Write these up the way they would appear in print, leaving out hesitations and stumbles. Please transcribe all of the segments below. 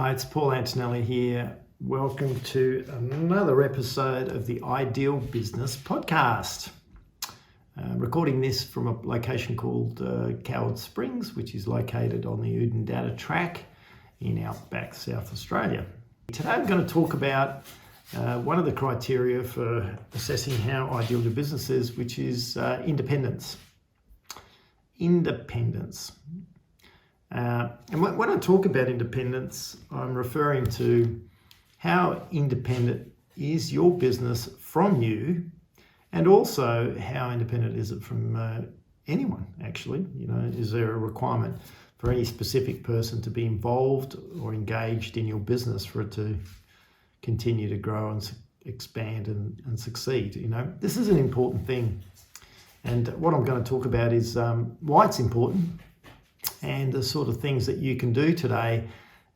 Hi, it's Paul Antonelli here. Welcome to another episode of the Ideal Business Podcast. Recording this from a location called Coward Springs, which is located on the Oodnadatta track in outback South Australia. Today I'm going to talk about one of the criteria for assessing how ideal your business is, which is independence. Independence. And when I talk about independence, I'm referring to how independent is your business from you, and also how independent is it from anyone, actually. Is there a requirement for any specific person to be involved or engaged in your business for it to continue to grow and expand and succeed? This is an important thing. And what I'm going to talk about is why it's important, and the sort of things that you can do today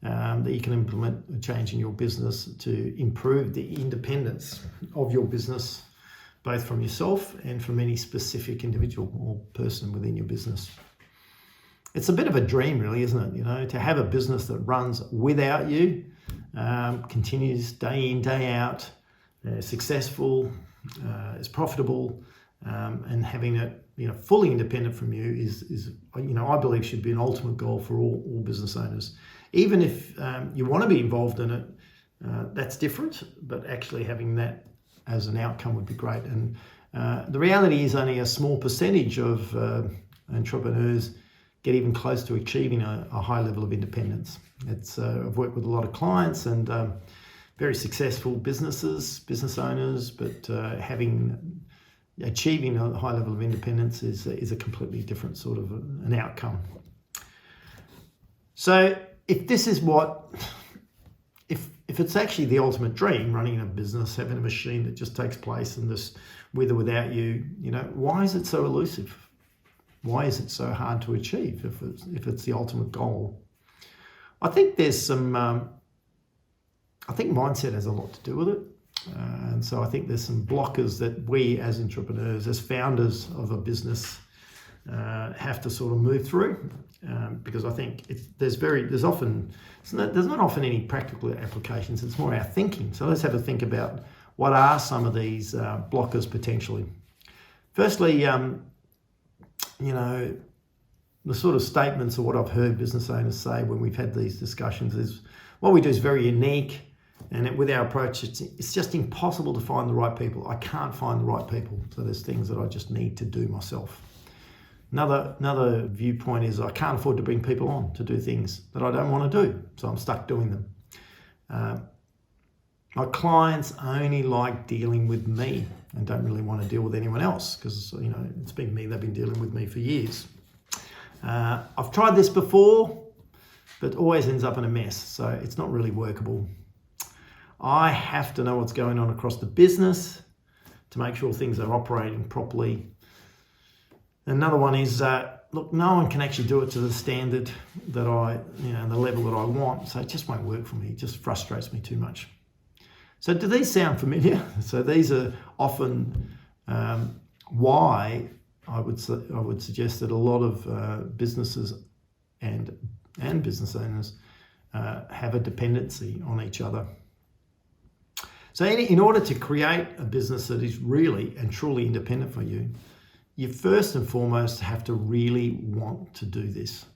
that you can implement a change in your business to improve the independence of your business, both from yourself and from any specific individual or person within your business. It's a bit of a dream, really, isn't it? To have a business that runs without you, continues day in, day out, successful, is profitable, and having it fully independent from you is I believe should be an ultimate goal for all business owners. Even if you want to be involved in it, that's different, but actually having that as an outcome would be great. And the reality is only a small percentage of entrepreneurs get even close to achieving a high level of independence. I've worked with a lot of clients and very successful business owners, but achieving a high level of independence is a completely different sort of an outcome. So if this is if it's actually the ultimate dream, running a business, having a machine that just takes place and this with or without you, why is it so elusive? Why is it so hard to achieve if it's the ultimate goal? I think there's some, I think mindset has a lot to do with it. And so I think there's some blockers that we as entrepreneurs, as founders of a business, have to sort of move through, because I think there's not often any practical applications. It's more our thinking. So let's have a think about what are some of these blockers potentially. Firstly, the sort of statements of what I've heard business owners say when we've had these discussions is what we do is very unique. And with our approach, it's just impossible to find the right people. I can't find the right people. So there's things that I just need to do myself. Another viewpoint is I can't afford to bring people on to do things that I don't want to do. So I'm stuck doing them. My clients only like dealing with me and don't really want to deal with anyone else because, it's been me. They've been dealing with me for years. I've tried this before, but always ends up in a mess. So it's not really workable. I have to know what's going on across the business to make sure things are operating properly. Another one is, look, no one can actually do it to the standard that the level that I want. So it just won't work for me. It just frustrates me too much. So do these sound familiar? So these are often why I would suggest that a lot of businesses and business owners have a dependency on each other. So in order to create a business that is really and truly independent for you, you first and foremost have to really want to do this.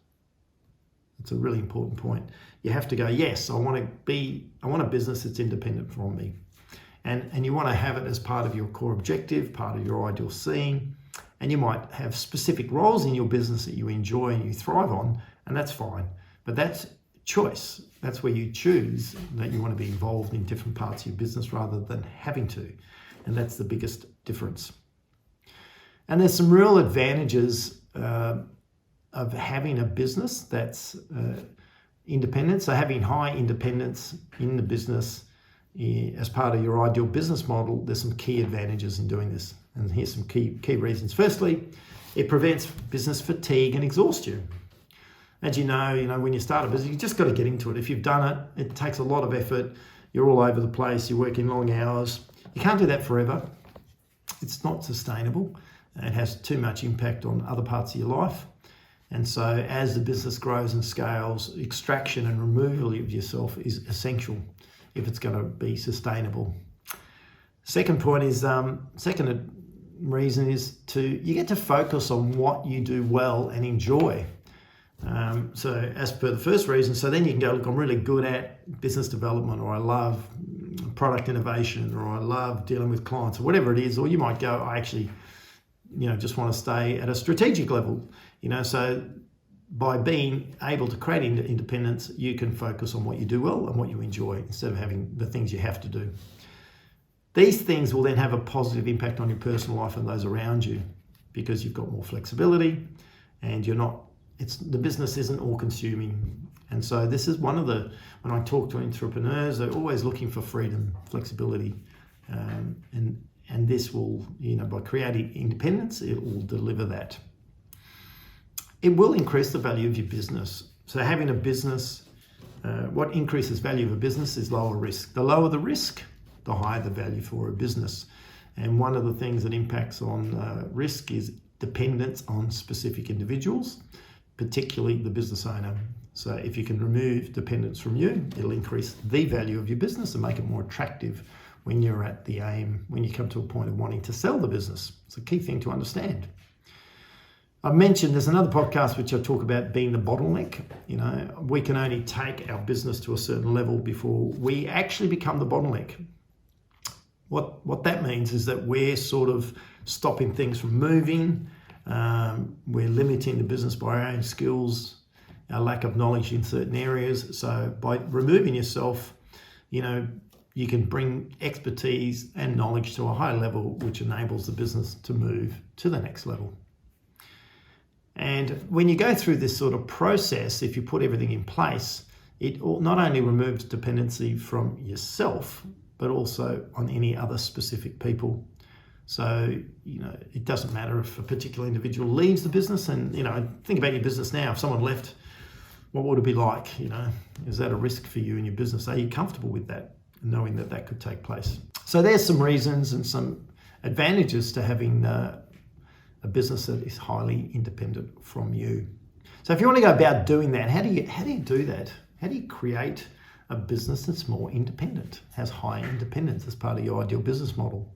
It's a really important point. You have to go, yes, I want a business that's independent from me. And you want to have it as part of your core objective, part of your ideal scene. And you might have specific roles in your business that you enjoy and you thrive on, and that's fine. But that's choice. That's where you choose that you want to be involved in different parts of your business rather than having to. And that's the biggest difference. And there's some real advantages of having a business that's independent. So having high independence in the business as part of your ideal business model, there's some key advantages in doing this. And here's some key reasons. Firstly, it prevents business fatigue and exhaustion. As you know, when you start a business, you just got to get into it. If you've done it, it takes a lot of effort. You're all over the place. You're working long hours. You can't do that forever. It's not sustainable. It has too much impact on other parts of your life. And so as the business grows and scales, extraction and removal of yourself is essential if it's going to be sustainable. Second point is, second reason is you get to focus on what you do well and enjoy. So as per the first reason, so then you can go, look, I'm really good at business development, or I love product innovation, or I love dealing with clients, or whatever it is. Or you might go, I actually, just want to stay at a strategic level. So by being able to create independence, you can focus on what you do well and what you enjoy instead of having the things you have to do. These things will then have a positive impact on your personal life and those around you, because you've got more flexibility and the business isn't all consuming. And so this is when I talk to entrepreneurs, they're always looking for freedom, flexibility, and this will, by creating independence, it will deliver that. It will increase the value of your business. So having a business, what increases value of a business is lower risk. The lower the risk, the higher the value for a business. And one of the things that impacts on risk is dependence on specific individuals, particularly the business owner. So if you can remove dependence from you, it'll increase the value of your business and make it more attractive when you're at the aim, when you come to a point of wanting to sell the business. It's a key thing to understand. I mentioned there's another podcast which I talk about being the bottleneck. We can only take our business to a certain level before we actually become the bottleneck. What that means is that we're sort of stopping things from moving. We're limiting the business by our own skills, our lack of knowledge in certain areas. So by removing yourself, you can bring expertise and knowledge to a higher level, which enables the business to move to the next level. And when you go through this sort of process, if you put everything in place, it not only removes dependency from yourself, but also on any other specific people. So, it doesn't matter if a particular individual leaves the business, and, think about your business now. If someone left, what would it be like? Is that a risk for you and your business? Are you comfortable with that, knowing that could take place? So there's some reasons and some advantages to having a business that is highly independent from you. So if you want to go about doing that, how do you do that? How do you create a business that's more independent, has high independence as part of your ideal business model?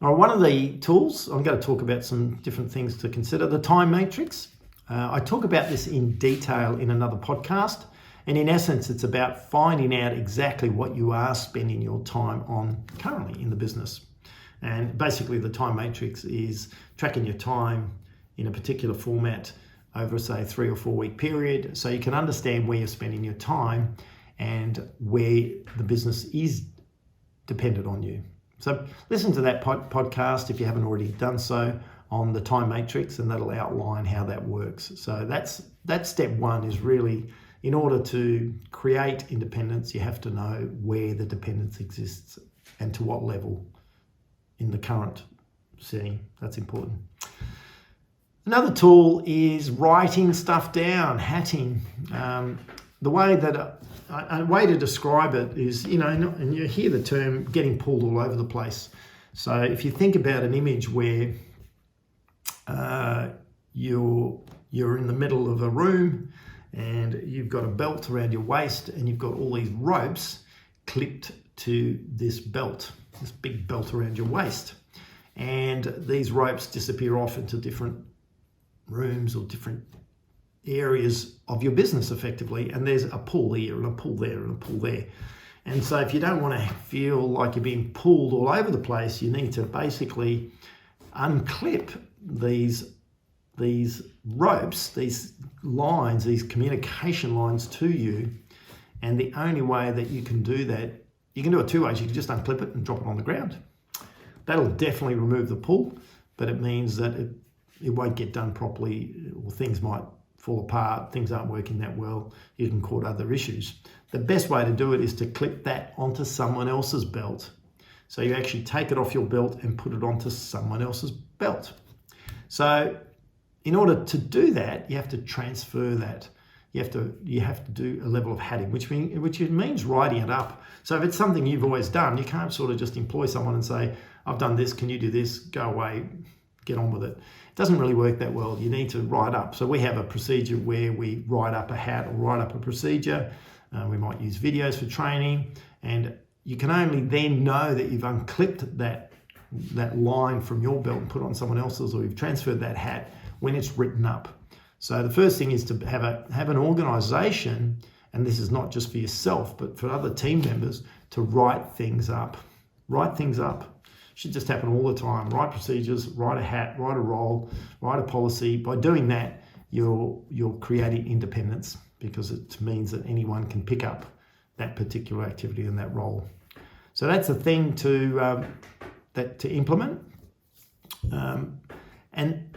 All right, one of the tools, I'm going to talk about some different things to consider. The time matrix. I talk about this in detail in another podcast. And in essence, it's about finding out exactly what you are spending your time on currently in the business. And basically the time matrix is tracking your time in a particular format over, say, 3 or 4 week period, so you can understand where you're spending your time and where the business is dependent on you. So listen to that podcast if you haven't already done so on the time matrix, and that'll outline how that works. So that's step one, is really, in order to create independence, you have to know where the dependence exists and to what level in the current setting. That's important. Another tool is writing stuff down, hatting. The way that a way to describe it is, and you hear the term getting pulled all over the place. So if you think about an image where you're in the middle of a room and you've got a belt around your waist and you've got all these ropes clipped to this belt, this big belt around your waist. And these ropes disappear off into different rooms or different areas of your business effectively, and there's a pull here and a pull there and a pull there. And so if you don't want to feel like you're being pulled all over the place, you need to basically unclip these ropes, these lines, these communication lines to you. And the only way that you can do that, you can do it two ways. You can just unclip it and drop it on the ground. That'll definitely remove the pull, but it means that it won't get done properly, or things might fall apart, things aren't working that well, you can cause other issues. The best way to do it is to clip that onto someone else's belt. So you actually take it off your belt and put it onto someone else's belt. So in order to do that, you have to transfer that. You have to do a level of hatting, which means writing it up. So if it's something you've always done, you can't sort of just employ someone and say, I've done this, can you do this? Go away, get on with it. It doesn't really work that well. You need to write up. So we have a procedure where we write up a hat or write up a procedure. We might use videos for training, and you can only then know that you've unclipped that line from your belt and put it on someone else's, or you've transferred that hat when it's written up. So the first thing is to have an organisation, and this is not just for yourself, but for other team members, to write things up. Write things up. Should just happen all the time. Write procedures, write a hat, write a role, write a policy. By doing that, you're creating independence, because it means that anyone can pick up that particular activity and that role. So that's a thing to implement. And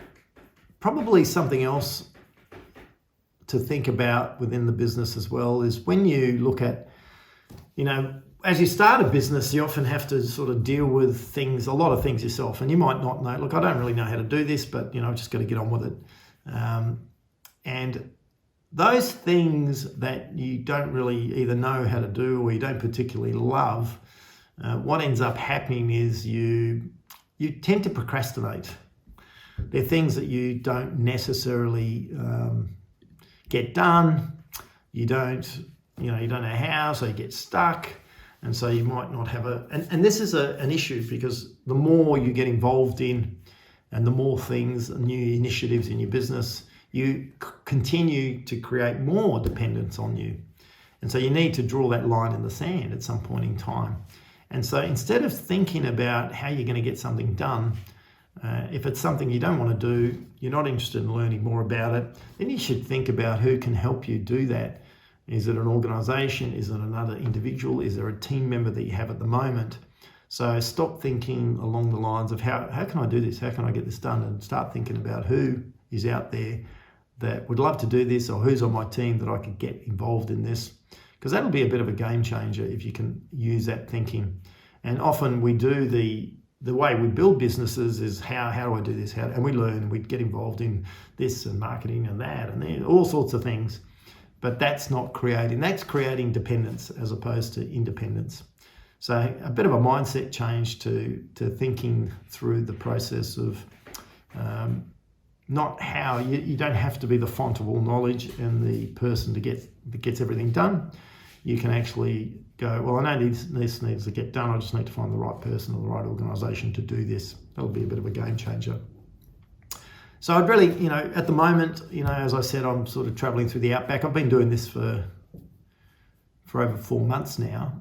probably something else to think about within the business as well is when you look at, as you start a business, you often have to sort of deal with a lot of things yourself, and you might not know, look, I don't really know how to do this, but I've just got to get on with it. And those things that you don't really either know how to do or you don't particularly love, what ends up happening is you tend to procrastinate. They're things that you don't necessarily get done. You don't know how, so you get stuck. And so you might not have and this is an issue, because the more you get involved in and the more things, new initiatives in your business, you continue to create more dependence on you. And so you need to draw that line in the sand at some point in time. And so instead of thinking about how you're going to get something done, if it's something you don't want to do, you're not interested in learning more about it, then you should think about who can help you do that. Is it an organisation? Is it another individual? Is there a team member that you have at the moment? So stop thinking along the lines of how can I do this? How can I get this done? And start thinking about who is out there that would love to do this, or who's on my team that I could get involved in this. Because that'll be a bit of a game changer if you can use that thinking. And often we do the way we build businesses is how do I do this? And we learn, we get involved in this and marketing and that and all sorts of things. But that's creating dependence as opposed to independence. So a bit of a mindset change to thinking through the process of not how, you don't have to be the font of all knowledge and the person that gets everything done. You can actually go, well, I know this needs to get done. I just need to find the right person or the right organisation to do this. That'll be a bit of a game changer. So I'd really, at the moment, as I said, I'm sort of travelling through the outback. I've been doing this for over 4 months now,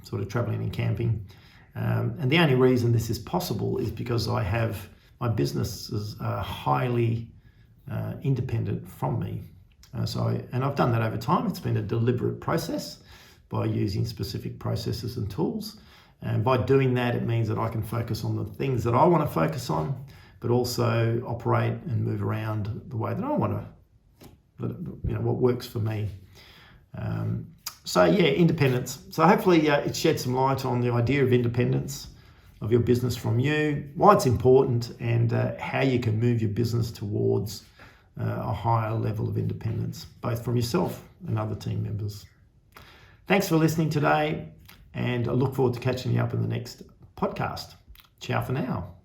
sort of travelling and camping. And the only reason this is possible is because my businesses are highly independent from me. And I've done that over time. It's been a deliberate process by using specific processes and tools. And by doing that, it means that I can focus on the things that I want to focus on, but also operate and move around the way that I want to, what works for me. Independence. So hopefully it sheds some light on the idea of independence of your business from you, why it's important, and how you can move your business towards a higher level of independence, both from yourself and other team members. Thanks for listening today, and I look forward to catching you up in the next podcast. Ciao for now.